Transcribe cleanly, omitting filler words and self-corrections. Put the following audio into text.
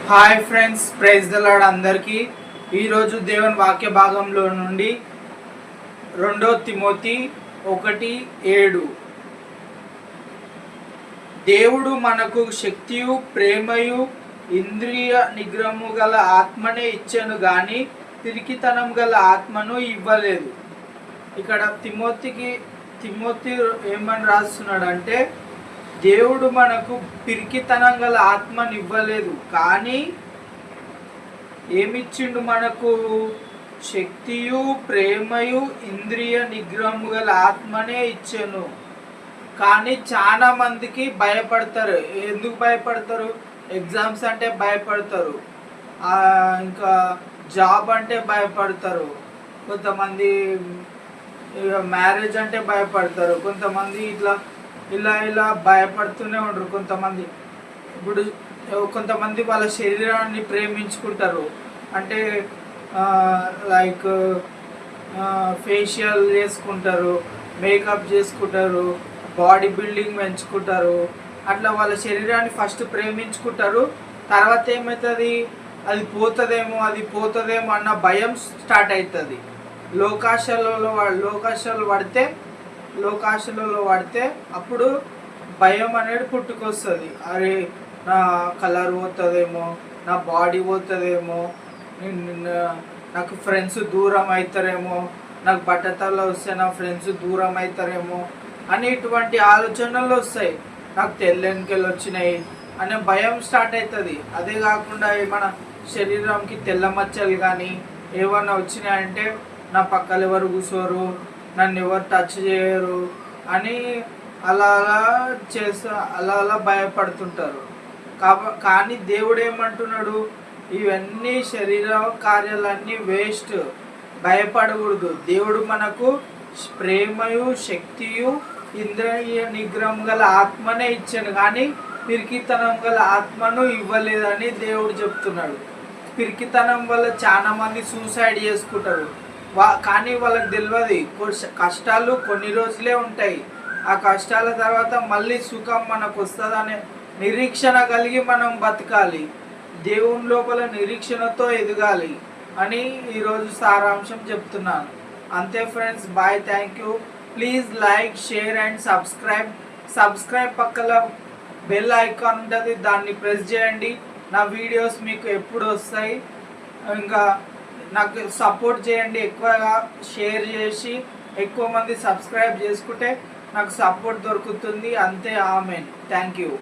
Hi friends, praise the lord అందరికీ. ఈరోజు దేవుని వాక్య భాగంలో నుండి 2 తిమోతి 1:7 దేవుడు మనకు శక్తియు ప్రేమయు ఇంద్రియ నిగ్రహము గల ఆత్మనే ఇచ్చెను గాని పిరికితనం గల ఆత్మను ఇవ్వలేదు. ఇక్కడ తిమోతి ఏమని రాస్తున్నాడంటే, దేవుడు మనకు పిరికితనం గల ఆత్మని ఇవ్వలేదు, కానీ ఏమిచ్చిండు? మనకు శక్తియు ప్రేమయు ఇంద్రియ నిగ్రహము గల ఆత్మనే ఇచ్చాను. కానీ చాలా మందికి భయపడతారు. ఎందుకు భయపడతారు? ఎగ్జామ్స్ అంటే భయపడతారు, ఇంకా జాబ్ అంటే భయపడతారు, కొంతమంది మ్యారేజ్ అంటే భయపడతారు, కొంతమంది ఇలా భయపడుతూనే ఉంటారు. కొంతమంది ఇప్పుడు కొంతమంది వాళ్ళ శరీరాన్ని ప్రేమించుకుంటారు, అంటే లైక్ ఫేషియల్ చేసుకుంటారు, మేకప్ చేసుకుంటారు, బాడీ బిల్డింగ్ పెంచుకుంటారు. అట్లా వాళ్ళ శరీరాన్ని ఫస్ట్ ప్రేమించుకుంటారు. తర్వాత ఏమవుతుంది? అది పోతుందేమో అన్న భయం స్టార్ట్ అవుతుంది. లోకాశలలో పడితే అప్పుడు భయం అనేది పుట్టుకొస్తుంది. అరే, నా కలర్ పోతుందేమో, నా బాడీ పోతుందేమో, నాకు ఫ్రెండ్స్ దూరం అవుతారేమో, నాకు బట్టతల్లో వస్తే నా ఫ్రెండ్స్ దూరం అవుతారేమో అని ఇటువంటి ఆలోచనలు వస్తాయి. నాకు తెల్లెనికలు వచ్చినాయి అనే భయం స్టార్ట్ అవుతుంది. అదే కాకుండా మన శరీరంకి తెల్ల మచ్చలు కానీ ఏమన్నా వచ్చినాయంటే, నా పక్కన ఎవరు కూర్చోరు, నన్ను ఎవరు టచ్ చేయరు అని అలా భయపడుతుంటారు. కానీ దేవుడు ఏమంటున్నాడు? ఇవన్నీ శరీర కార్యాలన్నీ వేస్ట్, భయపడకూడదు. దేవుడు మనకు ప్రేమయు శక్తియు ఇంద్రియ నిగ్రహం గల ఆత్మనే ఇచ్చాను, కానీ పిరికితనం గల ఆత్మను ఇవ్వలేదని దేవుడు చెప్తున్నాడు. పిరికితనం వల్ల చాలా మంది సూసైడ్ చేసుకుంటారు, కానీ వాళ్ళకి తెలియదు కష్టాలు కొన్ని రోజులే ఉంటాయి. ఆ కష్టాల తర్వాత మళ్ళీ సుఖం మనకు వస్తుందనే నిరీక్షణ కలిగి మనం బతకాలి. దేవుని లోపల నిరీక్షణతో ఎదగాలి అని ఈరోజు సారాంశం చెప్తున్నాను. అంతే friends, bye, thank you. Please like, share and subscribe పక్కన బెల్ ఐకాన్ ఉంటుంది, దాన్ని ప్రెస్ చేయండి. నా వీడియోస్ మీకు ఎప్పుడు వస్తాయి. ఇంకా నాకు సపోర్ట్ చేయండి, ఎక్కువగా షేర్ చేసి ఎక్కువ మంది సబ్స్క్రైబ్ చేసుకుంటే నాకు సపోర్ట్ దొరుకుతుంది. అంతే. ఆమెన్. Thank you.